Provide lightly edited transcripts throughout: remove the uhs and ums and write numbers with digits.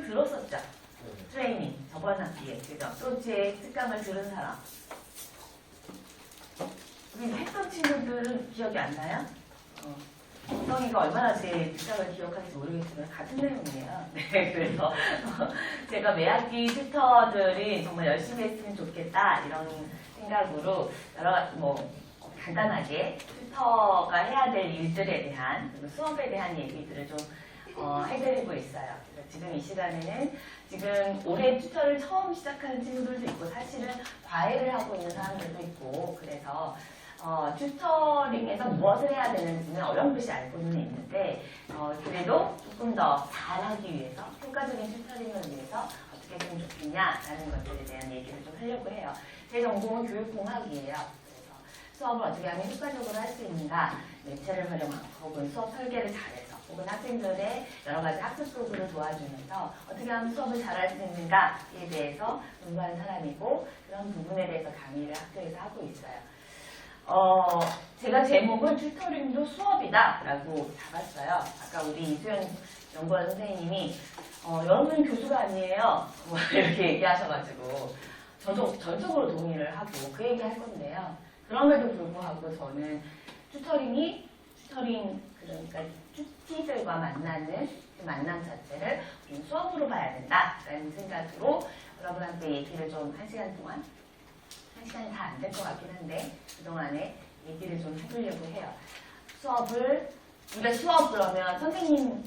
들었었죠? 트레이닝 저번 학기에 그죠? 또지의 특강을 들은 사람 우리 했던 친구들은 기억이 안 나요? 성이가 얼마나 제 특강을 기억할지 모르겠지만 같은 내용이에요. 네, 그래서 제가 매학기 튜터들이 정말 열심히 했으면 좋겠다 이런 생각으로 여러 간단하게 튜터가 해야 될 일들에 대한 그리고 수업에 대한 얘기들을 좀 해드리고 있어요. 그래서 지금 이 시간에는 지금 올해 튜터를 처음 시작하는 친구들도 있고 사실은 과외를 하고 있는 사람들도 있고 그래서 튜터링에서 무엇을 해야 되는지는 어렴풋이 알고는 있는데 그래도 조금 더 잘하기 위해서 효과적인 튜터링을 위해서 어떻게 하면 좋겠냐라는 것들에 대한 얘기를 좀 하려고 해요. 제 전공은 교육공학이에요. 그래서 수업을 어떻게 하면 효과적으로 할 수 있는가 매체를 활용하고 혹은 수업 설계를 잘해서 혹은 학생들의 여러 가지 학습 도구를 도와주면서 어떻게 하면 수업을 잘할 수 있는가에 대해서 공부하는 사람이고 그런 부분에 대해서 강의를 학교에서 하고 있어요. 제가 제목을 튜터링도 수업이다 라고 잡았어요. 아까 우리 이수연 연구원 선생님이 여러분 교수가 아니에요 뭐 이렇게 얘기하셔가지고 저도 전적으로 동의를 하고 그 얘기 할 건데요. 그럼에도 불구하고 저는 튜터링 그러니까 튜티들과 만나는 그 만남 자체를 수업으로 봐야 된다라는 생각으로 여러분한테 얘기를 좀 한 시간 동안 한 시간이 다 안 될 것 같긴 한데 그동안에 얘기를 좀 해보려고 해요. 우리가 수업 그러면 선생님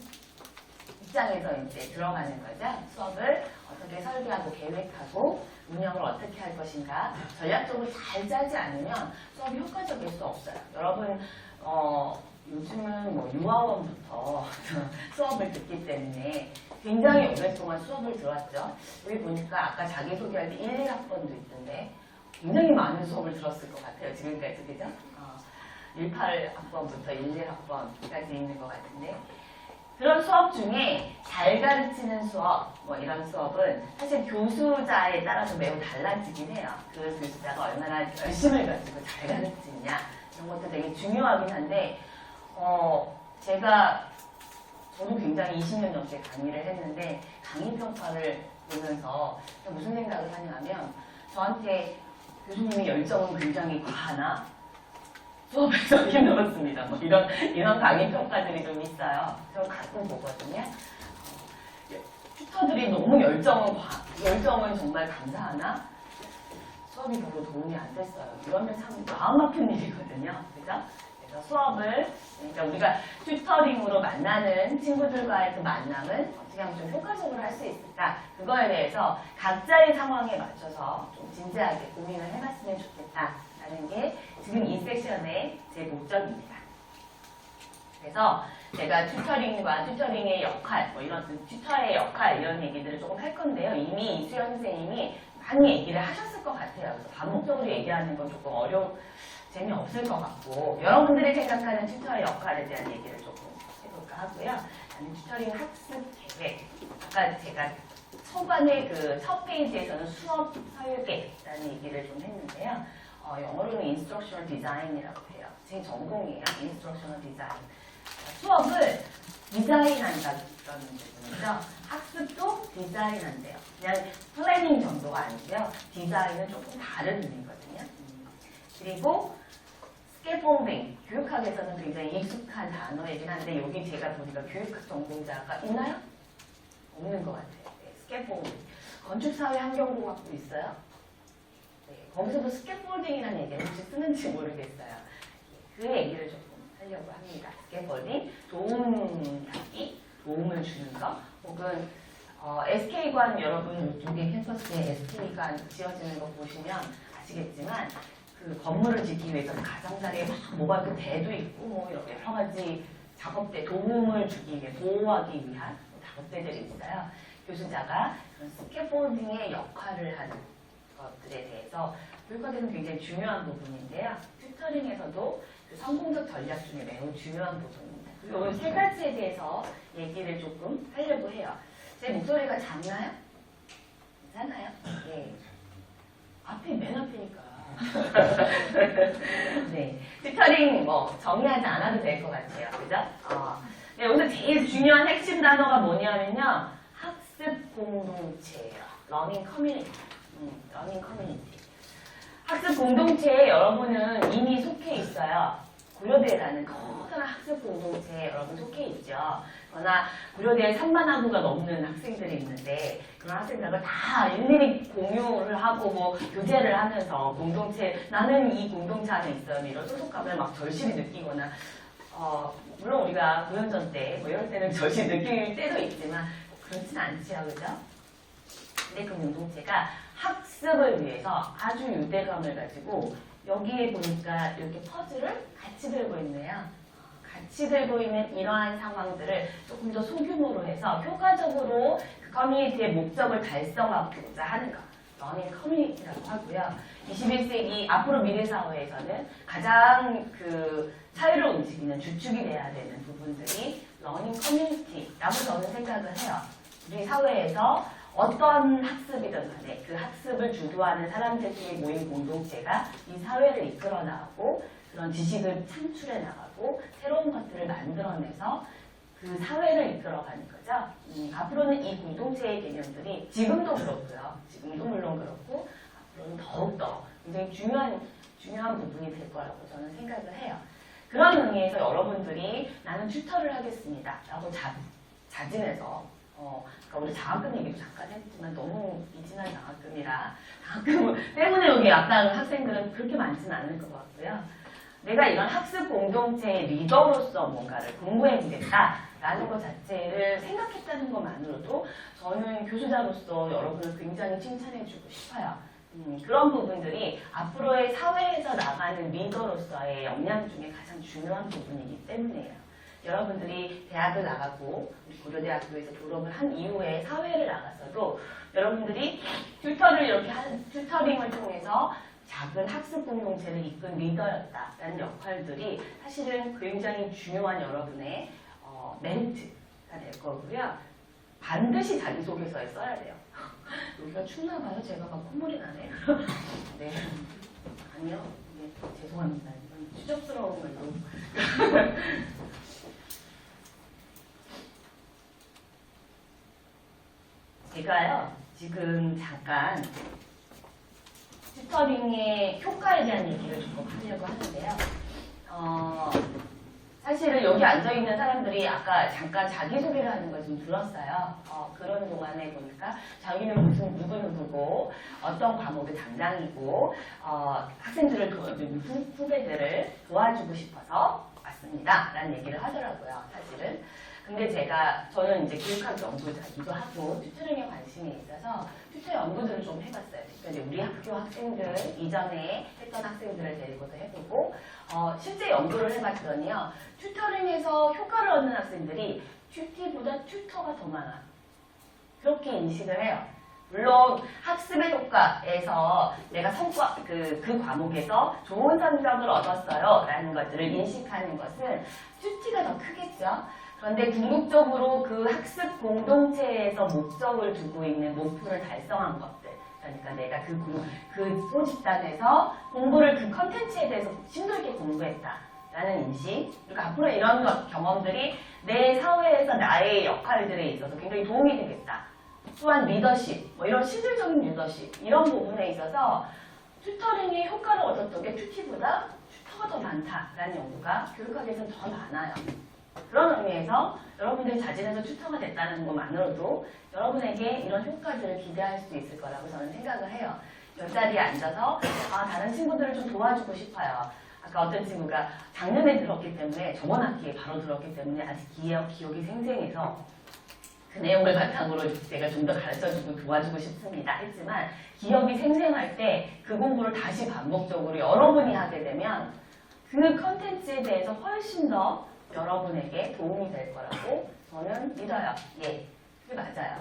입장에서 이제 들어가는 거죠. 수업을 어떻게 설계하고 계획하고 운영을 어떻게 할 것인가 전략적으로 잘 짜지 않으면 수업이 효과적일 수 없어요. 여러분 요즘은 뭐 유아원부터 수업을 듣기 때문에 굉장히 오랫동안 수업을 들었죠. 여기 보니까 아까 자기소개할 때 1, 2학번도 있던데 굉장히 많은 수업을 들었을 것 같아요. 지금까지 그죠? 18학번부터 1, 2학번까지 있는 것 같은데 그런 수업 중에 잘 가르치는 수업 이런 수업은 사실 교수자에 따라서 매우 달라지긴 해요. 그 교수자가 얼마나 열심을 가지고 잘 가르치느냐 이런 것도 되게 중요하긴 한데 저도 굉장히 20년 넘게 강의를 했는데 강의 평가를 보면서 무슨 생각을 하냐면 저한테 교수님의 열정은 굉장히 과하나 수업에서 힘들었습니다. 이런 강의 평가들이 좀 있어요. 저 가끔 보거든요. 튜터들이 너무 열정은 정말 감사하나 수업이 별로 도움이 안 됐어요. 이러면 참 마음 아픈 일이거든요. 그죠? 그래서 수업을 그러니까 우리가 튜터링으로 만나는 친구들과의 그 만남은 어떻게 하면 좀 효과적으로 할 수 있을까? 그거에 대해서 각자의 상황에 맞춰서 좀 진지하게 고민을 해봤으면 좋겠다라는 게 지금 이 섹션의 제 목적입니다. 그래서 제가 튜터링과 튜터링의 역할, 이런 튜터의 역할 이런 얘기들을 조금 할 건데요. 이미 이수연 선생님이 많이 얘기를 하셨을 것 같아요. 그래서 반복적으로 얘기하는 건 조금 재미없을 것 같고 여러분들이 생각하는 튜터의 역할에 대한 얘기를 조금 해볼까 하고요. 튜터링 학습 계획. 아까 제가 초반에 그 첫 페이지에서는 수업 설계라는 얘기를 좀 했는데요. 영어로는 인스트럭셔널 디자인이라고 해요. 제 전공이에요. 인스트럭셔널 디자인. 수업을 디자인한다는 부분이죠. 학습도 디자인한대요. 그냥 플래닝 정도가 아니고요. 디자인은 조금 다른 의미거든요. 그리고 스캐폴딩, 교육학에서는 굉장히 익숙한 단어이긴 한데 여기 제가 보니까 교육학 전공자가 있나요? 없는 것 같아요. 네, 스캐폴딩. 건축사회 환경공학도 있어요. 네, 거기서도 스캐폴딩이라는 얘기를 혹시 쓰는지 모르겠어요. 그 얘기를 조금 하려고 합니다. 스캐폴딩, 도움을 주는 것, 혹은 SK관 여러분 이쪽에 캠퍼스에 SK관 지어지는 거 보시면 아시겠지만 그 건물을 짓기 위해서 가장자리에 뭐가 그 대도 있고 여러 가지 작업대 도움을 주기 위해 보호하기 위한 작업대들이 있어요. 교수자가 그런 스캐폴딩의 역할을 하는 것들에 대해서 교육학에서는 굉장히 중요한 부분인데요. 튜터링에서도 그 성공적 전략 중에 매우 중요한 부분입니다. 그리고 이 세 가지에 대해서 얘기를 조금 하려고 해요. 제 목소리가 작나요? 괜찮아요? 네. 맨 앞이니까. 네. 튜터링 정리하지 않아도 될 것 같아요. 그죠? 네, 여기서 제일 중요한 핵심 단어가 뭐냐면요. 학습 학습 공동체예요. 러닝 커뮤니티. 러닝 커뮤니티. 학습 공동체에 여러분은 이미 속해 있어요. 고려대라는 커다란 학습 공동체에 여러분 속해 있죠. 그러나 고려대에 3만 학우가 넘는 학생들이 있는데 그런 학생들과 다 일일이 공유를 하고 뭐 교제를 하면서 공동체 나는 이 공동체 안에 있어요. 이런 소속감을 막 절실히 느끼거나 물론 우리가 고연전 때 뭐 이럴 때는 절실히 느낄 때도 있지만 그렇진 않지요. 그죠? 근데 그 공동체가 학습을 위해서 아주 유대감을 가지고 여기에 보니까 이렇게 퍼즐을 같이 들고 있네요. 같이 들고 있는 이러한 상황들을 조금 더 소규모로 해서 효과적으로 그 커뮤니티의 목적을 달성하고자 하는 것. 러닝 커뮤니티라고 하고요. 21세기 앞으로 미래 사회에서는 가장 그 사회를 움직이는 주축이 돼야 되는 부분들이 러닝 커뮤니티라고 저는 생각을 해요. 우리 사회에서 어떤 학습이든 간에 그 학습을 주도하는 사람들끼리 모인 공동체가 이 사회를 이끌어 나가고 그런 지식을 창출해 나가고 새로운 것들을 만들어내서 그 사회를 이끌어가는 거죠. 앞으로는 이 공동체의 개념들이 지금도 그렇고요. 지금도 물론 그렇고 앞으로는 더욱더 굉장히 중요한 부분이 될 거라고 저는 생각을 해요. 그런 의미에서 여러분들이 나는 튜터를 하겠습니다 라고 자진해서 그러니까 우리 장학금 얘기도 잠깐 했지만 너무 미진한 장학금이라 장학금 때문에 여기 약간 학생들은 그렇게 많지는 않을 것 같고요. 내가 이런 학습 공동체의 리더로서 뭔가를 공부해보겠다라는 것 자체를 생각했다는 것만으로도 저는 교수자로서 여러분을 굉장히 칭찬해주고 싶어요. 그런 부분들이 앞으로의 사회에서 나가는 리더로서의 역량 중에 가장 중요한 부분이기 때문이에요. 여러분들이 대학을 나가고 고려대학교에서 졸업을 한 이후에 사회를 나가서도 여러분들이 튜터링을 통해서 작은 학습 공동체를 이끈 리더였다라는 역할들이 사실은 굉장히 중요한 여러분의 메리트가 될 거고요. 반드시 자기소개서에 써야 돼요. 여기가 춥나 봐요. 제가 막 콧물이 나네. 네. 아니요. 네, 죄송합니다. 이건 추접스러운 걸로. 제가요, 지금 잠깐 튜터링의 효과에 대한 얘기를 조금 하려고 하는데요. 사실은 여기 앉아있는 사람들이 아까 잠깐 자기소개를 하는 걸 좀 들었어요. 그런 동안에 보니까 자기는 무슨 누구누구고 어떤 과목의 담당이고 학생들을 후배들을 도와주고 싶어서 왔습니다. 라는 얘기를 하더라고요. 사실은. 근데 저는 이제 교육학 연구자기도 하고 튜터링에 관심이 있어서 튜터 연구들을 좀 해봤어요. 특별히 우리 학교 학생들, 이전에 했던 학생들을 데리고도 해보고 실제 연구를 해봤더니요. 튜터링에서 효과를 얻는 학생들이 튜티보다 튜터가 더 많아. 그렇게 인식을 해요. 물론 학습의 효과에서 내가 성과 그 과목에서 좋은 성적을 얻었어요 라는 것들을 인식하는 것은 튜티가 더 크겠죠. 그런데 궁극적으로 그 학습 공동체에서 목적을 두고 있는 목표를 달성한 것들, 그러니까 내가 그 소집단에서 공부를 그 컨텐츠에 대해서 심도 있게 공부했다라는 인식, 그리고 앞으로 이런 경험들이 내 사회에서 나의 역할들에 있어서 굉장히 도움이 되겠다. 또한 리더십, 뭐 이런 실질적인 리더십, 이런 부분에 있어서 튜터링의 효과를 얻었던 게 튜티보다 튜터가 더 많다라는 연구가 교육학에서는 더 많아요. 그런 의미에서 여러분들이 자진해서 튜터가 됐다는 것만으로도 여러분에게 이런 효과들을 기대할 수 있을 거라고 저는 생각을 해요. 옆자리에 앉아서 다른 친구들을 좀 도와주고 싶어요. 아까 어떤 친구가 작년에 들었기 때문에 저번 학기에 바로 들었기 때문에 아직 기억이 생생해서 그 내용을 바탕으로 제가 좀 더 가르쳐주고 도와주고 싶습니다 했지만 기억이 생생할 때 그 공부를 다시 반복적으로 여러분이 하게 되면 그 컨텐츠에 대해서 훨씬 더 여러분에게 도움이 될 거라고 저는 믿어요. 예, 그게 맞아요.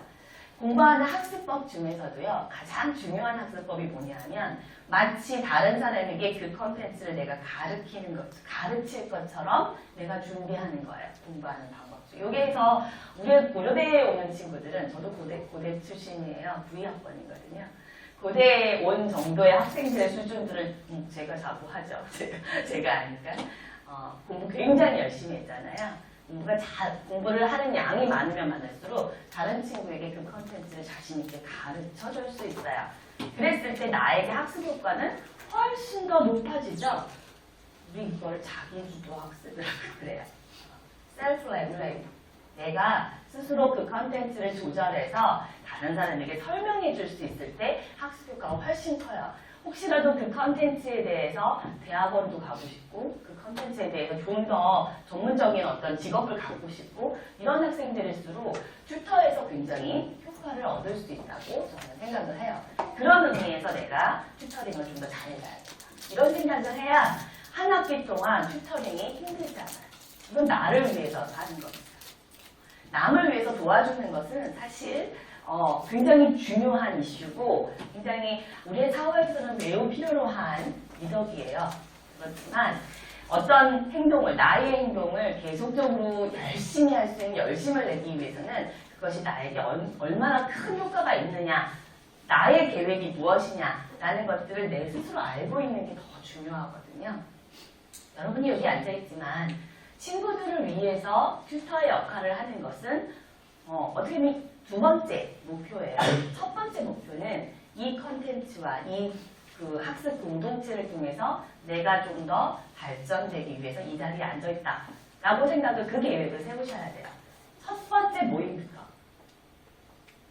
공부하는 학습법 중에서도요. 가장 중요한 학습법이 뭐냐면 마치 다른 사람에게 그 컨텐츠를 내가 가르칠 것처럼 내가 준비하는 거예요. 공부하는 방법 중. 여기에서 우리 고려대에 오는 친구들은 저도 고대 출신이에요. 9학번이거든요. 고대에 온 정도의 학생들의 수준들을 제가 자부하죠. 제가 아니까. 공부 굉장히 열심히 했잖아요. 공부를 하는 양이 많으면 많을수록 다른 친구에게 그 컨텐츠를 자신 있게 가르쳐 줄 수 있어요. 그랬을 때 나에게 학습 효과는 훨씬 더 높아지죠. 우리 이걸 자기주도 학습이라고 그래요. 셀프-레귤레이션. 내가 스스로 그 컨텐츠를 조절해서 다른 사람에게 설명해 줄 수 있을 때 학습 효과가 훨씬 커요. 혹시라도 그 컨텐츠에 대해서 대학원도 가고 싶고 그 컨텐츠에 대해서 좀 더 전문적인 어떤 직업을 갖고 싶고 이런 학생들일수록 튜터에서 굉장히 효과를 얻을 수 있다고 저는 생각을 해요. 그런 의미에서 내가 튜터링을 좀 더 잘해봐야겠다. 이런 생각을 해야 한 학기 동안 튜터링이 힘들지 않아요. 이건 나를 위해서 하는 겁니다. 남을 위해서 도와주는 것은 사실 굉장히 중요한 이슈고 굉장히 우리의 사회에서는 매우 필요로 한 미덕이에요. 그렇지만 어떤 행동을, 나의 행동을 계속적으로 열심히 할 수 있는 열심을 내기 위해서는 그것이 나에게 얼마나 큰 효과가 있느냐, 나의 계획이 무엇이냐라는 것들을 내 스스로 알고 있는 게 더 중요하거든요. 여러분이 여기 앉아있지만 친구들을 위해서 튜터의 역할을 하는 것은 어떻게 보면 두 번째 목표예요. 첫 번째 목표는 이 컨텐츠와 그 학습 공동체를 통해서 내가 좀 더 발전되기 위해서 이 자리에 앉아있다 라고 생각을 그 계획을 세우셔야 돼요. 첫 번째 모임부터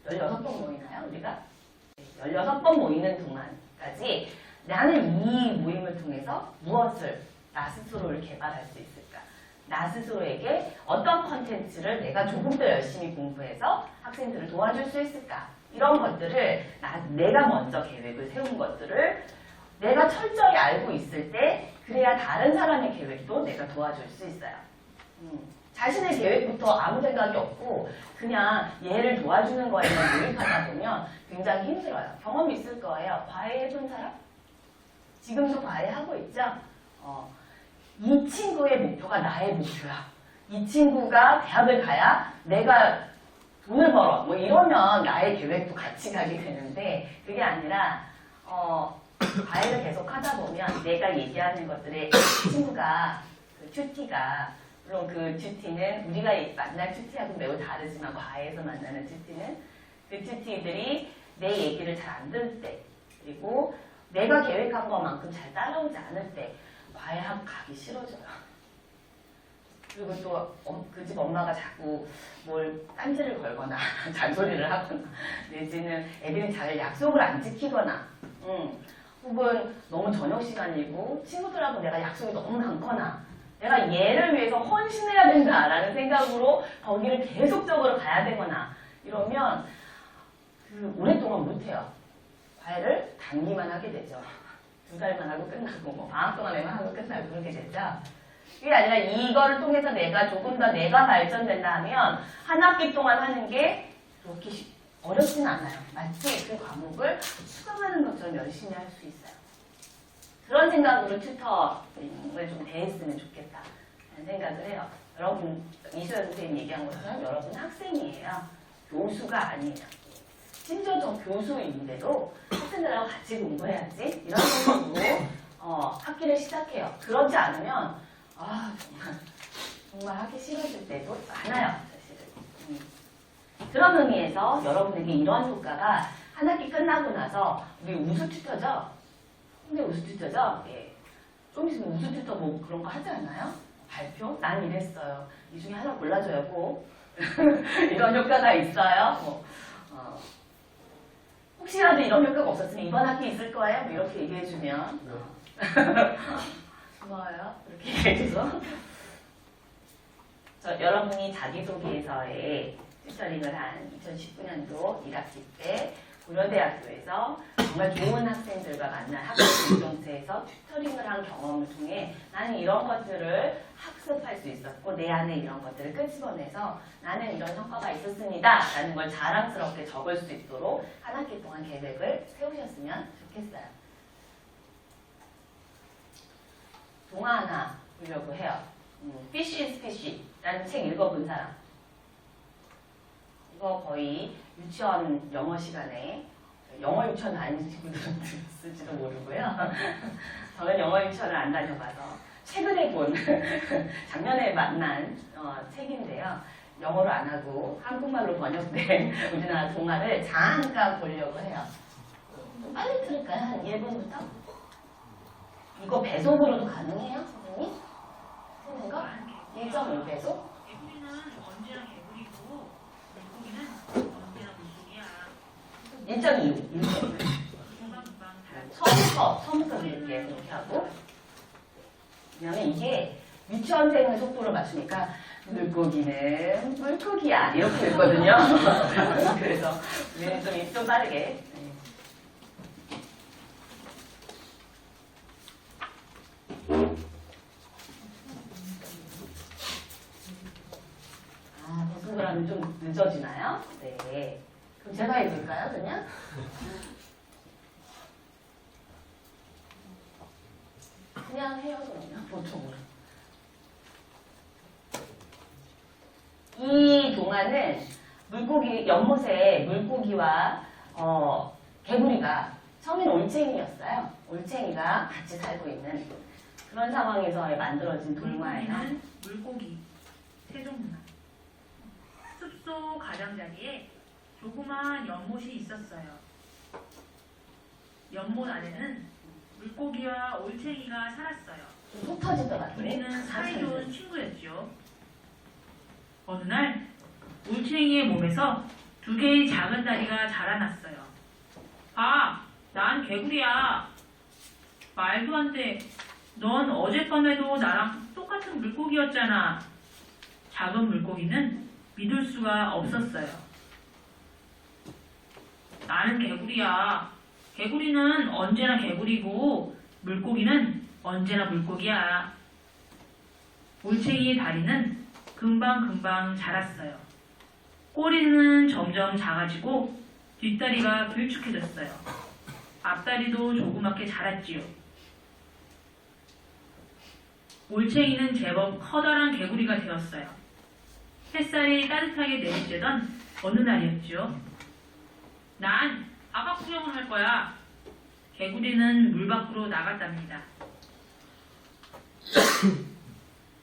16번 모이나요 우리가? 16번 모이는 동안까지 나는 이 모임을 통해서 무엇을 나 스스로를 개발할 수 있을까? 나 스스로에게 어떤 컨텐츠를 내가 조금 더 열심히 공부해서 학생들을 도와줄 수 있을까? 이런 것들을 내가 먼저 계획을 세운 것들을 내가 철저히 알고 있을 때 그래야 다른 사람의 계획도 내가 도와줄 수 있어요. 자신의 계획부터 아무 생각이 없고 그냥 얘를 도와주는 거에만 몰입하다 보면 굉장히 힘들어요. 경험 있을 거예요. 과외 해본 사람? 지금도 과외하고 있죠? 이 친구의 목표가 나의 목표야. 이 친구가 대학을 가야 내가 돈을 벌어. 뭐 이러면 나의 계획도 같이 가게 되는데 그게 아니라 과외를 계속 하다 보면 내가 얘기하는 것들에 친구가 그 튜티가 물론 그 튜티는 우리가 만날 튜티하고 매우 다르지만 과외에서 만나는 튜티는 그 튜티들이 내 얘기를 잘 안 들을 때 그리고 내가 계획한 것만큼 잘 따라오지 않을 때 과외학 가기 싫어져요. 그리고 또 그 집 엄마가 자꾸 뭘 딴지를 걸거나 잔소리를 하거나 내지는 애들이 잘 약속을 안 지키거나 혹은 너무 저녁 시간이고 친구들하고 내가 약속이 너무 많거나 내가 얘를 위해서 헌신해야 된다라는 생각으로 거기를 계속적으로 가야 되거나 이러면 오랫동안 못해요. 과외를 단기만 하게 되죠. 2달만 하고 끝나고 뭐 방학 동안에만 하고 끝나고 그렇게 되죠. 그게 아니라 이거를 통해서 내가 조금 더 내가 발전된다 하면 한 학기 동안 하는 게 그렇게 어렵진 않아요. 마치 그 과목을 수강하는 것처럼 열심히 할 수 있어요. 그런 생각으로 튜터를 좀 대했으면 좋겠다 하는 생각을 해요. 여러분, 이수연 선생님 얘기한 것처럼 여러분 학생이에요. 교수가 아니에요. 심지어 저 교수인데도 학생들하고 같이 공부해야지 이런 생각으로 학기를 시작해요. 그렇지 않으면 정말 하기 싫어질 때도 많아요. 사실은. 그런 의미에서 여러분에게 이러한 효과가 한 학기 끝나고 나서 우리 우수 튜터죠? 근데 우수 튜터죠? 예. 좀 있으면 우수 튜터 뭐 그런 거 하지 않나요? 발표? 난 이랬어요. 이 중에 하나 골라줘요, 꼭. 이런 효과가 있어요. 혹시라도 이런 효과가 없었으면 이번 학기 있을 거예요? 뭐 이렇게 얘기해주면. 고마워요. 이렇게 얘기해줘서. 여러분이 자기소개서에 튜터링을 한 2019년도 1학기 때 고려대학교에서 정말 좋은 학생들과 만난 학습 공동체에서 튜터링을 한 경험을 통해 나는 이런 것들을 학습할 수 있었고 내 안에 이런 것들을 끄집어내서 나는 이런 성과가 있었습니다 라는 걸 자랑스럽게 적을 수 있도록 한 학기 동안 계획을 세우셨으면 좋겠어요. 동화 하나 보려고 해요. Fish is Fish 라는 책 읽어본 사람. 이거 거의 유치원 영어 시간에 영어 유치원 다니는 친구들은 쓸지도 모르고요. 저는 영어 유치원을 안 다녀봐서 최근에 본 작년에 만난 책인데요. 영어로 안 하고 한국말로 번역된 우리나라 동화를 잠깐 보려고 해요. 좀 빨리 들을까요? 한 1분부터? 이거 배속으로도 가능해요, 선생님? 쓰는 거? 1.5배속? 개구리는 언제나 개구리고 물고기는 언제나 물고기야. 1.25. 금방금방 다 처음부터 이렇게 하고. 왜냐면 이게 유치원생의 속도로 맞추니까 물고기는 물고기야 이렇게 됐거든요. 그래서 우리는 좀 빠르게. 배속을 하면 좀 늦어지나요? 네. 그럼 제가 해볼까요, 그냥? 그냥 해요, 그러면 보통으로. 이 동화는 연못에 물고기와 개구리가 처음에는 올챙이였어요. 올챙이가 같이 살고 있는 그런 상황에서 만들어진 동화예요. 물고기는 물고기 세 종류만. 숲속 가장자리에 조그만 연못이 있었어요. 연못 안에는 물고기와 올챙이가 살았어요. 속 터지더라고요. 둘이는 사이좋은 친구였죠. 어느 날 올챙이의 몸에서 두 개의 작은 다리가 자라났어요. 아, 난 개구리야. 말도 안 돼. 넌 어젯밤에도 나랑 똑같은 물고기였잖아. 작은 물고기는 믿을 수가 없었어요. 나는 개구리야. 개구리는 언제나 개구리고 물고기는 언제나 물고기야. 올챙이의 다리는 금방금방 자랐어요. 꼬리는 점점 작아지고 뒷다리가 길쭉해졌어요. 앞다리도 조그맣게 자랐지요. 올챙이는 제법 커다란 개구리가 되었어요. 햇살이 따뜻하게 내리쬐던 어느 날이었죠. 난 아빠 구경을 할 거야. 개구리는 물 밖으로 나갔답니다.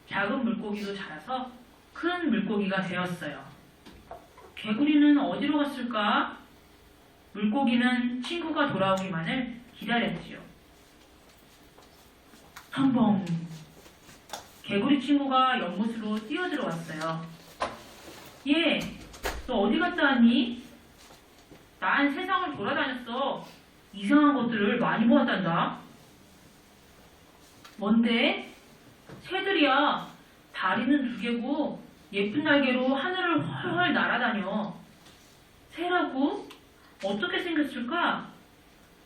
작은 물고기도 자라서 큰 물고기가 되었어요. 개구리는 어디로 갔을까? 물고기는 친구가 돌아오기만을 기다렸지요. 펑펑! 개구리 친구가 연못으로 뛰어들어왔어요. 얘, 너 어디 갔다 왔니? 난 세상을 돌아다녔어. 이상한 것들을 많이 보았단다. 뭔데? 새들이야. 다리는 두 개고 예쁜 날개로 하늘을 훨훨 날아다녀. 새라고? 어떻게 생겼을까?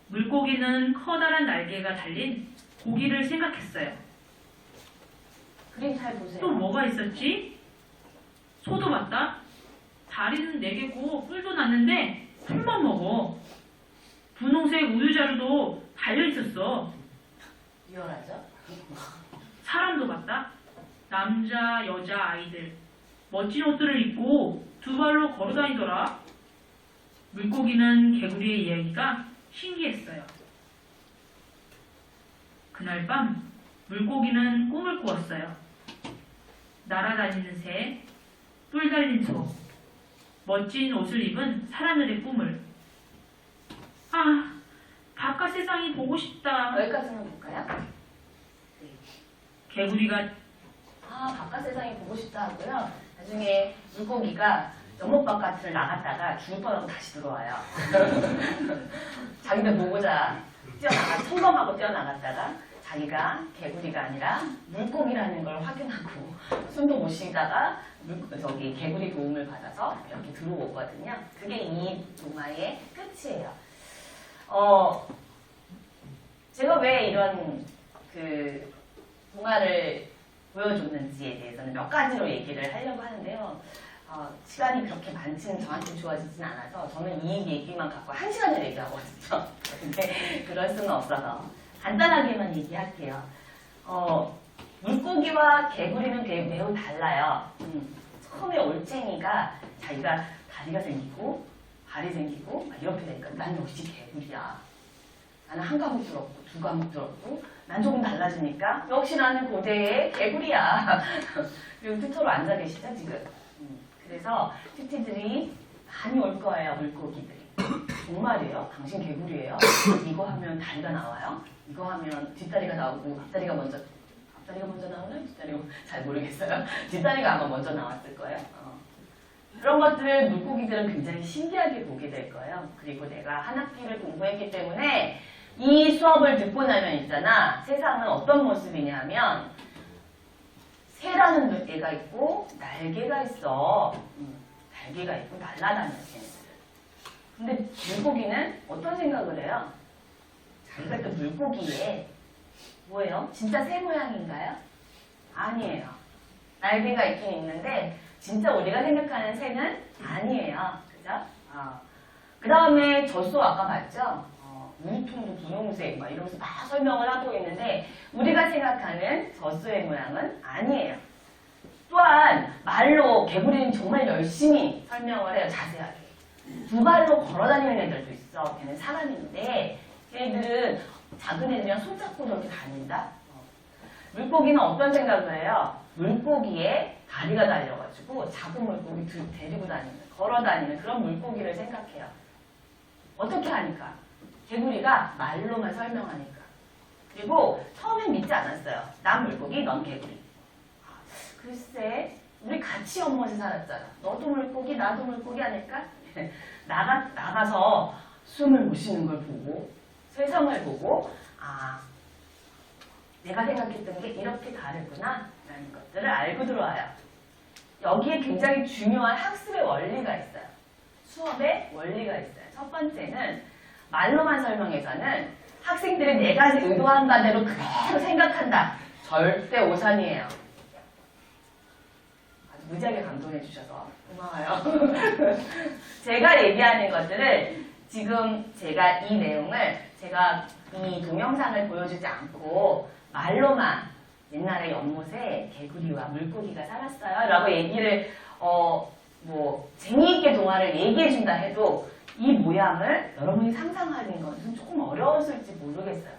물고기는 커다란 날개가 달린 고기를 생각했어요. 그림 잘 보세요. 또 뭐가 있었지? 소도 맞다. 다리는 네 개고 뿔도 났는데 풀만 먹어. 분홍색 우유자루도 달려있었어. 리얼하죠? 사람도 봤다. 남자, 여자, 아이들. 멋진 옷들을 입고 두 발로 걸어다니더라. 물고기는 개구리의 이야기가 신기했어요. 그날 밤 물고기는 꿈을 꾸었어요. 날아다니는 새, 뿔 달린 소, 멋진 옷을 입은 사람들의 꿈을. 아, 바깥 세상이 보고 싶다. 여기까지만 볼까요? 네. 개구리가 바깥 세상이 보고 싶다 하고요. 나중에 물고기가 연못 바깥을 나갔다가 죽을 뻔하고 다시 들어와요. 자기들 보고자 청검하고 뛰어나갔다가 자기가 개구리가 아니라 물고기라는 걸 확인하고 숨도 못 쉬다가 개구리 도움을 받아서 이렇게 들어오거든요. 그게 이 동화의 끝이에요. 제가 왜 이런 동화를 보여줬는지에 대해서는 몇 가지로 얘기를 하려고 하는데요. 시간이 그렇게 많지는 저한테 주어지진 않아서 저는 이 얘기만 갖고 1시간을 얘기하거든요. 근데 그럴 수는 없어서 간단하게만 얘기할게요. 물고기와 개구리는 매우 달라요. 처음에 올챙이가 자기가 다리가 생기고 발이 생기고 막 이렇게 되니까 난 역시 개구리야. 나는 한 과목 들었고 두 과목 들었고 난 조금 달라지니까 역시 나는 고대의 개구리야. 그리고 튜터로 앉아 계시죠 지금. 그래서 튜티들이 많이 올 거예요. 물고기들이. 정말이에요? 당신 개구리예요? 이거 하면 다리가 나와요? 이거 하면 뒷다리가 나오고 앞다리가 먼저 나오나? 뒷다리가 잘 모르겠어요. 뒷다리가 아마 먼저 나왔을 거예요. 그런 것들을 물고기들은 굉장히 신기하게 보게 될 거예요. 그리고 내가 한 학기를 공부했기 때문에 이 수업을 듣고 나면 있잖아. 세상은 어떤 모습이냐면 새라는 애가 있고 날개가 있어. 날개가 있고 날아다녀 걔네들은. 근데 물고기는 어떤 생각을 해요? 자기가 또 물고기에 뭐예요? 진짜 새 모양인가요? 아니에요. 날개가 있긴 있는데 진짜 우리가 생각하는 새는 아니에요. 그죠? 그 다음에 젖소 아까 봤죠? 물통도 분홍색 막 이러면서 막 설명을 하고 있는데 우리가 생각하는 젖소의 모양은 아니에요. 또한 말로 개구리는 정말 열심히 설명을 해요. 자세하게. 두 발로 걸어다니는 애들도 있어. 걔는 사람인데 걔네들은 작은 애들이랑 손잡고 저렇게 다닌다. 물고기는 어떤 생각을 해요? 물고기에 다리가 달려가지고 작은 물고기 데리고 다니는, 걸어다니는 그런 물고기를 생각해요. 어떻게 하니까? 개구리가 말로만 설명하니까. 그리고 처음엔 믿지 않았어요. 난 물고기, 넌 개구리. 글쎄, 우리 같이 연못에 살았잖아. 너도 물고기, 나도 물고기 아닐까? 나가서 숨을 못 쉬는 걸 보고, 세상을 보고, 내가 생각했던 게 이렇게 다르구나 라는 것들을 알고 들어와요. 여기에 굉장히 중요한 학습의 원리가 있어요. 수업의 원리가 있어요. 첫 번째는 말로만 설명해서는 학생들이 내가 의도한 바대로 그대로 생각한다. 절대 오산이에요. 아주 무지하게 감동해 주셔서 고마워요. 제가 얘기하는 것들을 지금 제가 이 내용을 제가 이 동영상을 보여주지 않고 말로만 옛날에 연못에 개구리와 물고기가 살았어요 라고 얘기를 재미있게 동화를 얘기해 준다 해도 이 모양을 여러분이 상상하는 것은 조금 어려웠을지 모르겠어요.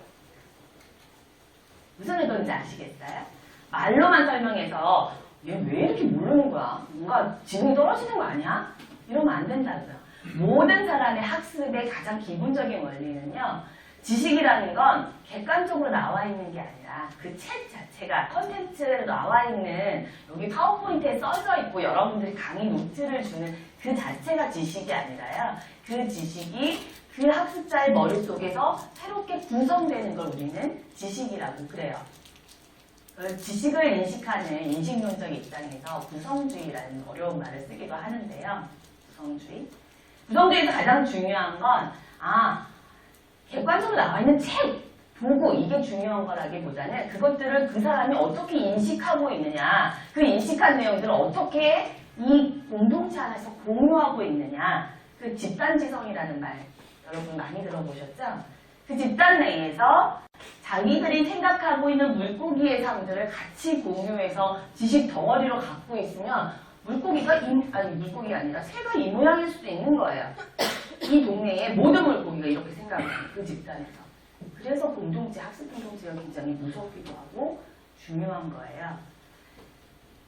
무슨 의도인지 아시겠어요? 말로만 설명해서 얘 왜 이렇게 모르는 거야? 뭔가 지능이 떨어지는 거 아니야? 이러면 안 된다고요. 모든 사람의 학습의 가장 기본적인 원리는요. 지식이라는 건 객관적으로 나와 있는 게 아니라 그 책 자체가 컨텐츠로 나와 있는 여기 파워포인트에 써져 있고 여러분들이 강의 노트를 주는 그 자체가 지식이 아니라요. 그 지식이 그 학습자의 머릿속에서 새롭게 구성되는 걸 우리는 지식이라고 그래요. 지식을 인식하는 인식론적 입장에서 구성주의라는 어려운 말을 쓰기도 하는데요. 구성주의. 구성주의에서 가장 중요한 건 객관적으로 나와 있는 책, 보고 이게 중요한 거라기보다는 그것들을 그 사람이 어떻게 인식하고 있느냐, 그 인식한 내용들을 어떻게 이 공동체 안에서 공유하고 있느냐, 그 집단지성이라는 말 여러분 많이 들어보셨죠? 그 집단 내에서 자기들이 생각하고 있는 물고기의 삶들을 같이 공유해서 지식 덩어리로 갖고 있으면 물고기가 물고기가 아니라 새가 이 모양일 수도 있는 거예요. 이 동네의 모든 물고기가 이렇게 생각해요. 그 집단에서. 그래서 공동체, 학습 공동체가 굉장히 무섭기도 하고 중요한 거예요.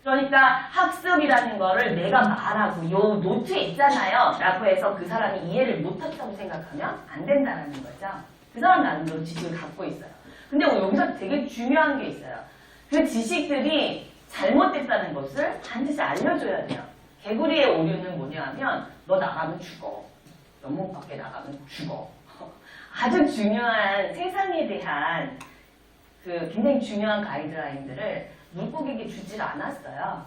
그러니까 학습이라는 거를 내가 말하고 요 노트에 있잖아요 라고 해서 그 사람이 이해를 못했다고 생각하면 안 된다는 거죠. 그 사람 나름대로 지식을 갖고 있어요. 근데 여기서 되게 중요한 게 있어요. 그 지식들이 잘못됐다는 것을 반드시 알려줘야 돼요. 개구리의 오류는 뭐냐 하면 너 나가면 죽어. 연못 밖에 나가면 죽어. 아주 중요한 세상에 대한 그 굉장히 중요한 가이드라인들을 물고기에게 주질 않았어요.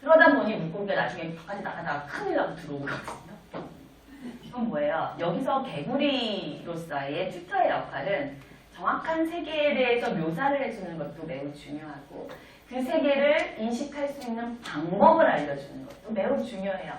그러다 보니 물고기가 나중에 바깥에 나가다가 큰일 나고 들어오거든요. 이건 뭐예요? 여기서 개구리로서의 튜터의 역할은 정확한 세계에 대해서 묘사를 해주는 것도 매우 중요하고 그 세계를 인식할 수 있는 방법을 알려주는 것도 매우 중요해요.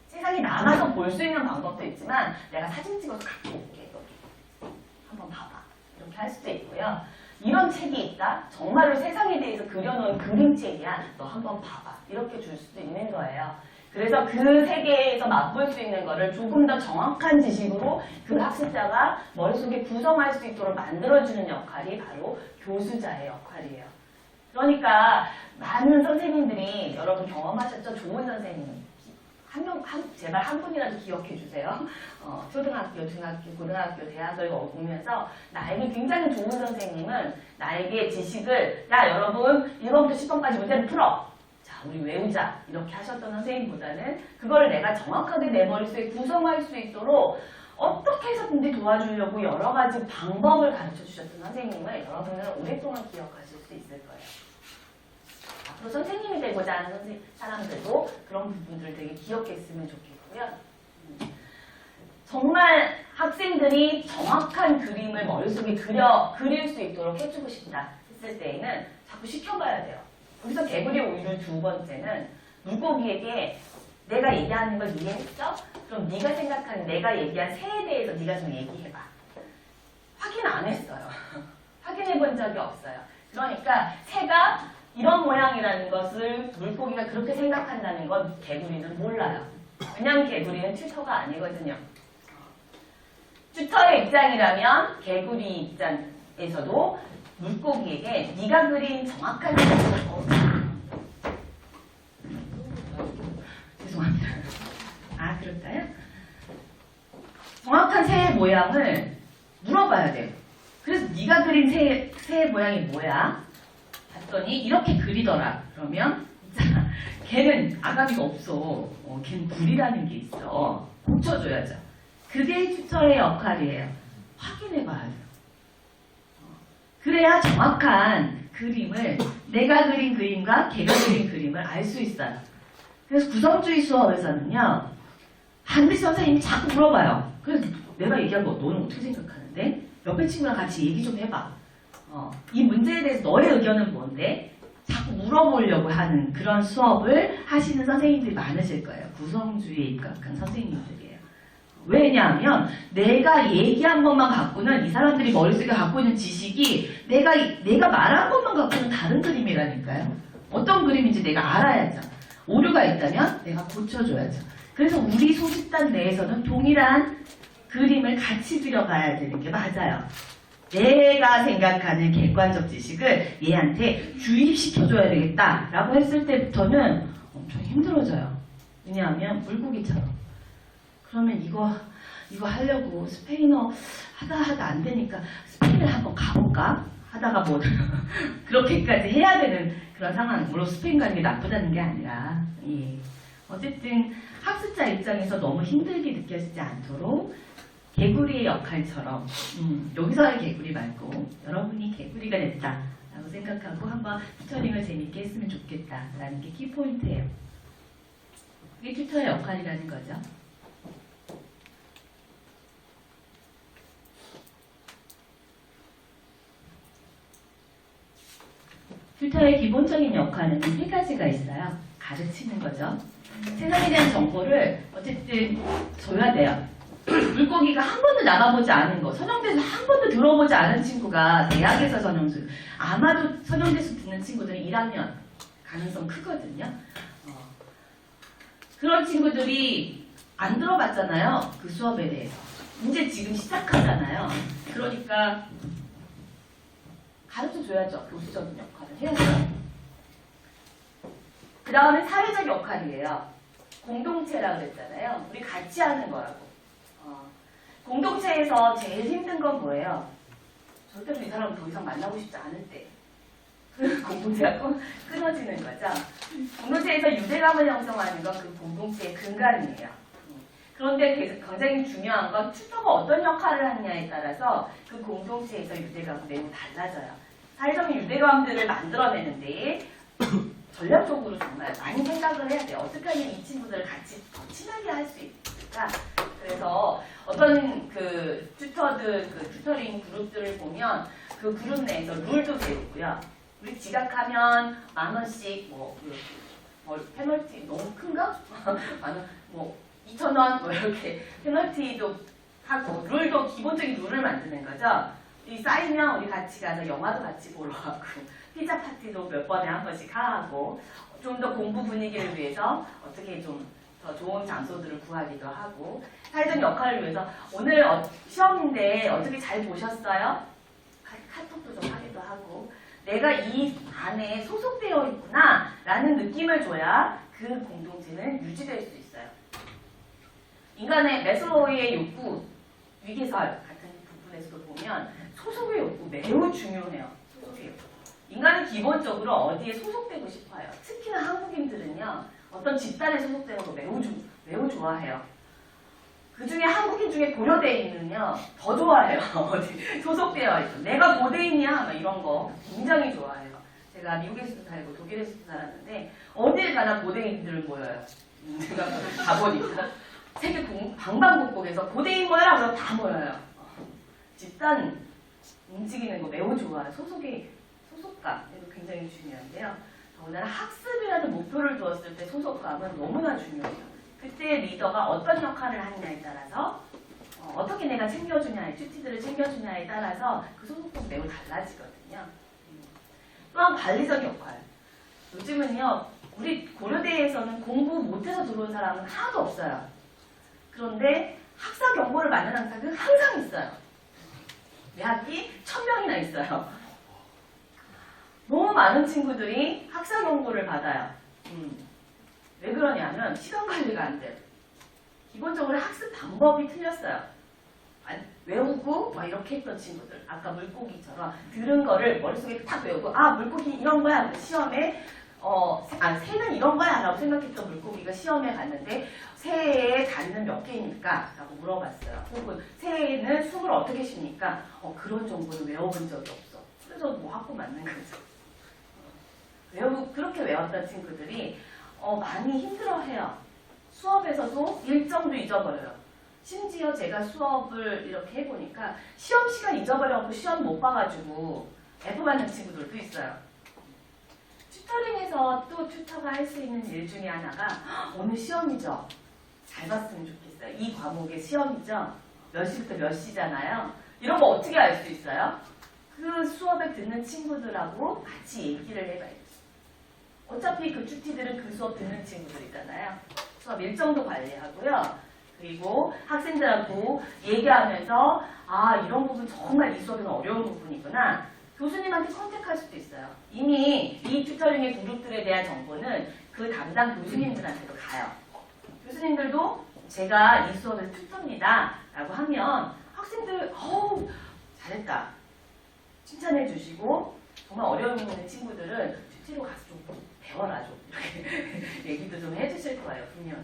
세상에 나가서 볼 수 있는 방법도 있지만 내가 사진 찍어서 갖고 올게. 여기. 한번 봐봐. 이렇게 할 수도 있고요. 이런 책이 있다? 정말로 세상에 대해서 그려놓은 그림책이야. 너 한번 봐봐. 이렇게 줄 수도 있는 거예요. 그래서 그 세계에서 맛볼 수 있는 거를 조금 더 정확한 지식으로 그 학습자가 머릿속에 구성할 수 있도록 만들어주는 역할이 바로 교수자의 역할이에요. 그러니까 많은 선생님들이 여러분 경험하셨죠? 좋은 선생님. 제발 한 분이라도 기억해 주세요. 초등학교, 중학교, 고등학교, 대학을 오면서 나에게 굉장히 좋은 선생님은 나에게 지식을 야 여러분 1번부터 10번까지 문제를 풀어. 자 우리 외우자 이렇게 하셨던 선생님보다는 그걸 내가 정확하게 내 머릿속에 구성할 수 있도록 어떻게 해서든지 도와주려고 여러 가지 방법을 가르쳐 주셨던 선생님을 여러분은 오랫동안 기억하실 수 있을 거예요. 앞으로 선생님이 되고자 하는 사람들도 그런 부분들을 되게 기억했으면 좋겠고요. 정말 학생들이 정확한 그림을 머릿속에 그릴 수 있도록 해주고 싶다 했을 때에는 자꾸 시켜봐야 돼요. 여기서 개구리 오유를 두 번째는 물고기에게 내가 얘기하는 걸 이해했어? 그럼 네가 생각하는 내가 얘기한 새에 대해서 네가 좀 얘기해봐. 확인 안 했어요. 확인해 본 적이 없어요. 그러니까 새가 이런 모양이라는 것을 물고기가 그렇게 생각한다는 건 개구리는 몰라요. 왜냐하면 개구리는 튜터가 아니거든요. 튜터의 입장이라면 개구리 입장에서도 물고기에게 네가 그린 정확한 죄송합니다. 아 그럴까요? 정확한 새의 모양을 물어봐야 돼요. 그래서 네가 그린 새의 모양이 뭐야? 봤더니 이렇게 그리더라. 그러면 자, 걔는 아가미가 없어. 걔는 불이라는 게 있어. 고쳐줘야죠. 그게 튜터의 역할이에요. 확인해봐야 돼요. 그래야 정확한 그림을 내가 그린 그림과 걔가 그린 그림을 알 수 있어요. 그래서 구성주의 수업에서는요. 반드시 선생님이 자꾸 물어봐요. 그래서 내가 얘기한 거 너는 어떻게 생각하는데? 옆에 친구랑 같이 얘기 좀 해봐. 이 문제에 대해서 너의 의견은 뭔데? 자꾸 물어보려고 하는 그런 수업을 하시는 선생님들이 많으실 거예요. 구성주의에 입각한 선생님들이에요. 왜냐하면 내가 얘기한 것만 갖고는 이 사람들이 머릿속에 갖고 있는 지식이 내가 말한 것만 갖고는 다른 그림이라니까요. 어떤 그림인지 내가 알아야죠. 오류가 있다면 내가 고쳐줘야죠. 그래서 우리 소집단 내에서는 동일한 그림을 같이 들여가야 되는 게 맞아요. 내가 생각하는 객관적 지식을 얘한테 주입시켜줘야 되겠다라고 했을 때부터는 엄청 힘들어져요. 왜냐하면 물고기처럼. 그러면 이거 하려고 스페인어 하다 안 되니까 스페인을 한번 가볼까? 하다가 뭐 그렇게까지 해야 되는 그런 상황. 물론 스페인 가는 게 나쁘다는 게 아니라 예. 어쨌든 학습자 입장에서 너무 힘들게 느껴지지 않도록 개구리의 역할처럼 여기서의 개구리 말고 여러분이 개구리가 됐다라고 생각하고 한번 튜터링을 재밌게 했으면 좋겠다라는 게 키포인트예요. 그게 튜터의 역할이라는 거죠. 튜터의 기본적인 역할은 세 가지가 있어요. 가르치는 거죠. 세상에 대한 정보를 어쨌든 줘야 돼요. 물고기가 한 번도 나가보지 않은 거, 선영대에서 한 번도 들어보지 않은 친구가 대학에서 선영수, 아마도 선영대에서 듣는 친구들은 1학년 가능성 크거든요. 그런 친구들이 안 들어봤잖아요. 그 수업에 대해서. 이제 지금 시작하잖아요. 그러니까 가르쳐줘야죠. 교수적인 역할을 해야죠. 그 다음에 사회적 역할이에요. 공동체라고 그랬잖아요. 우리 같이 하는 거라고. 공동체에서 제일 힘든 건 뭐예요? 절대로 이 사람을 더 이상 만나고 싶지 않을 때. 공동체가 끊어지는 거죠. 공동체에서 유대감을 형성하는 건 그 공동체의 근간이에요. 그런데 굉장히 중요한 건 튜터가 어떤 역할을 하느냐에 따라서 그 공동체에서 유대감은 매우 달라져요. 사회적인 유대감들을 만들어내는데 전략적으로 정말 많이 생각을 해야 돼요. 어떻게 하면 이 친구들을 같이 더 친하게 할 수 있을까? 그래서 어떤 그 튜터들, 그 튜터링 그룹들을 보면 그 그룹 내에서 룰도 배우고요. 우리 지각하면 10,000원씩 뭐 페널티 너무 큰가? 2,000원 뭐 이렇게 페널티도 하고 룰도 기본적인 룰을 만드는 거죠. 이 쌓이면 우리 같이 가서 영화도 같이 보러 가고 피자 파티도 몇 번에 한 번씩 하고 좀 더 공부 분위기를 위해서 어떻게 좀 더 좋은 장소들을 구하기도 하고 사회적 역할을 위해서 오늘 시험인데 어떻게 잘 보셨어요? 카톡도 좀 하기도 하고 내가 이 안에 소속되어 있구나 라는 느낌을 줘야 그 공동체는 유지될 수 있어요. 인간의 매슬로우의 욕구, 위기설 같은 부분에서도 보면 소속의 욕구 매우 중요해요. 소속의 욕구. 인간은 기본적으로 어디에 소속되고 싶어요. 특히나 한국인들은요. 어떤 집단에 소속되는 거 매우 좋아해요. 그 중에 한국인 중에 고려대인은요. 더 좋아해요. 어디 소속되어 있어. 내가 고대인이야. 막 이런 거 굉장히 좋아해요. 제가 미국에서도 살고 독일에서도 살았는데 어딜 가나 고대인들 모여요. 제가 가보니까 세계 방방곡곡에서 고대인 모여라 그러면 다 모여요. 집단 움직이는 거 매우 좋아요. 소속감 이거 굉장히 중요한데요. 더군다나 학습이라는 목표를 두었을 때 소속감은 너무나 중요해요. 그때 리더가 어떤 역할을 하느냐에 따라서 어떻게 내가 챙겨주냐에 튜티들을 챙겨주냐에 따라서 그 소속감이 매우 달라지거든요. 또한 관리적 역할. 요즘은요. 우리 고려대에서는 공부 못해서 들어온 사람은 하나도 없어요. 그런데 학사 경보를 만드는 학생은 항상 있어요. 매 학기 1000명이나 있어요. 너무 많은 친구들이 학사 경보를 받아요. 왜 그러냐면 시간 관리가 안 돼요. 기본적으로 학습 방법이 틀렸어요. 외우고 막 이렇게 했던 친구들. 아까 물고기처럼 들은 거를 머릿속에 탁 외우고 물고기 이런 거야. 시험에 새는 이런 거야 라고 생각했던 물고기가 시험에 갔는데 새의 단는 몇 개입니까? 라고 물어봤어요. 혹은 새는 숨을 어떻게 쉽니까? 그런 정보는 외워본 적이 없어. 그래서 뭐 학고 맞는 거죠. 그렇게 외웠던 친구들이 많이 힘들어해요. 수업에서도 일정도 잊어버려요. 심지어 제가 수업을 이렇게 해보니까 시험 시간 잊어버려갖고 시험 못 봐가지고 F 받는 친구들도 있어요. 튜터링에서 또 튜터가 할 수 있는 일 중에 하나가 오늘 시험이죠. 잘 봤으면 좋겠어요. 이 과목의 시험이죠. 몇 시부터 몇 시잖아요. 이런 거 어떻게 알 수 있어요? 그 수업에 듣는 친구들하고 같이 얘기를 해봐야지. 어차피 그 튜티들은 그 수업 듣는 친구들이잖아요. 수업 일정도 관리하고요. 그리고 학생들하고 얘기하면서 이런 부분 정말 이 수업은 어려운 부분이구나. 교수님한테 컨택할 수도 있어요. 이미 이 튜터링의 그룹들에 대한 정보는 그 담당 교수님들한테도 가요. 교수님들도 제가 이 수업에서 튜터입니다 라고 하면 학생들 잘했다 칭찬해 주시고 정말 어려움 있는 친구들은 튜티로 가서 좀 배워라 좀 이렇게 얘기도 좀 해주실 거예요. 분명히.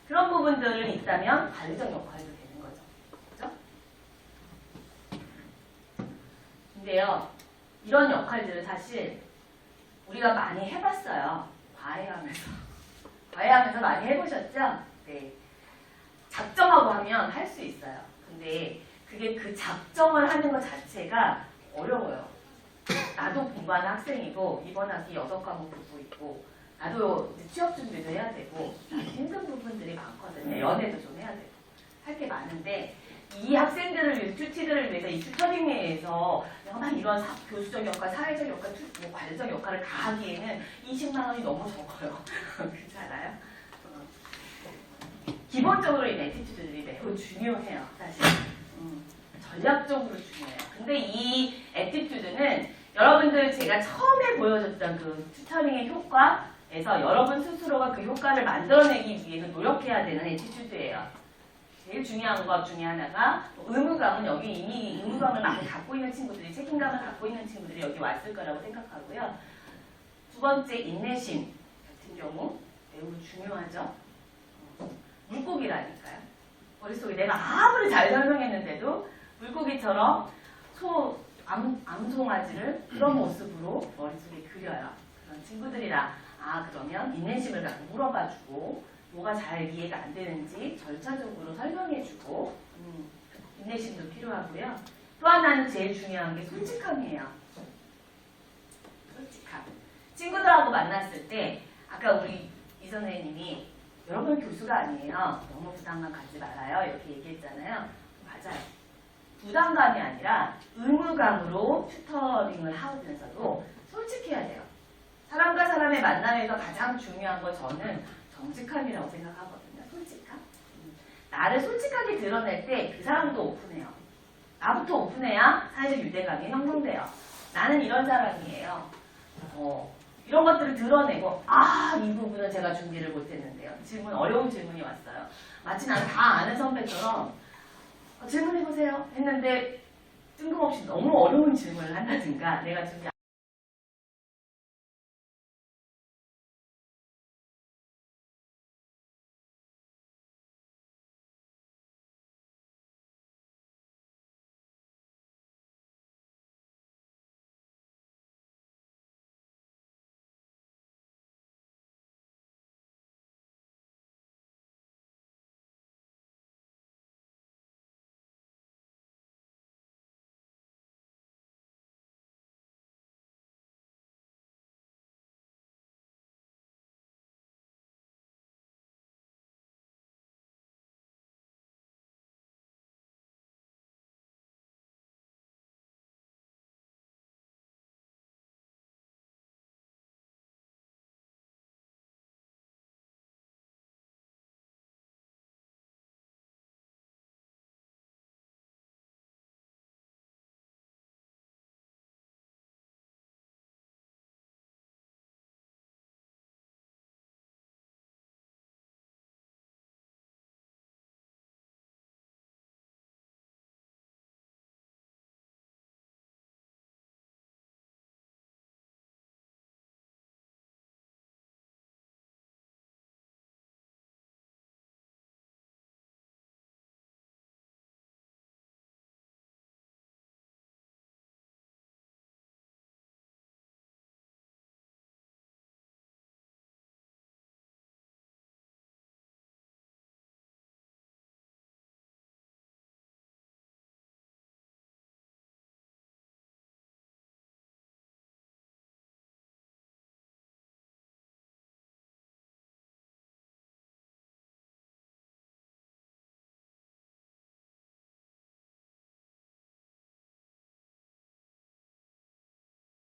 그런 부분들은 있다면 관리적 역할도 되는 거죠. 그렇죠? 근데요. 이런 역할들을 사실 우리가 많이 해봤어요. 과외하면서. 과외하면서 많이 해보셨죠? 네. 작정하고 하면 할 수 있어요. 근데 그게 그 작정을 하는 것 자체가 어려워요. 나도 공부하는 학생이고 이번 학기 6과목 듣고 있고 나도 취업 준비도 해야 되고 힘든 부분들이 많거든요. 연애도 좀 해야 되고 할 게 많은데 이 학생들을 위해서 튜티들을 위해서 이 튜터링에서 내가 막 이런 교수적 역할, 사회적 역할, 관리적 역할을 다 하기에는 20만 원이 너무 적어요. 그렇지 않아요? 기본적으로 이 애티튜드들이 매우 중요해요. 사실 전략적으로 중요해요. 근데 이 애티튜드는 여러분들 제가 처음에 보여줬던 그 튜터링의 효과에서 여러분 스스로가 그 효과를 만들어내기 위해서 노력해야 되는 애티튜드예요. 제일 중요한 것 중에 하나가 의무감은 여기 이미 의무감을 많이 갖고 있는 친구들이 책임감을 갖고 있는 친구들이 여기 왔을 거라고 생각하고요. 두 번째 인내심 같은 경우 매우 중요하죠. 물고기라니까요. 머릿속에 내가 아무리 잘 설명했는데도 물고기처럼 암송아지를 그런 모습으로 머릿속에 그려요. 그런 친구들이라 그러면 인내심을 갖고 물어봐주고 뭐가 잘 이해가 안 되는지 절차적으로 설명해주고 인내심도 필요하고요. 또 하나는 제일 중요한 게 솔직함이에요. 솔직함. 친구들하고 만났을 때 아까 우리 이 선생님이 여러분 교수가 아니에요. 너무 부담감 갖지 말아요. 이렇게 얘기했잖아요. 맞아요. 부담감이 아니라 의무감으로 튜터링을 하면서도 솔직해야 돼요. 사람과 사람의 만남에서 가장 중요한 건 저는 정직함이라고 생각하거든요. 솔직함. 나를 솔직하게 드러낼 때 그 사람도 오픈해요. 나부터 오픈해야 사회적 유대감이 형성돼요. 나는 이런 사람이에요. 이런 것들을 드러내고 이 부분은 제가 준비를 못했는데요. 질문 어려운 질문이 왔어요. 마치 난 다 아는 선배처럼 질문해보세요 했는데 뜬금없이 너무 어려운 질문을 한다든가 내가 준비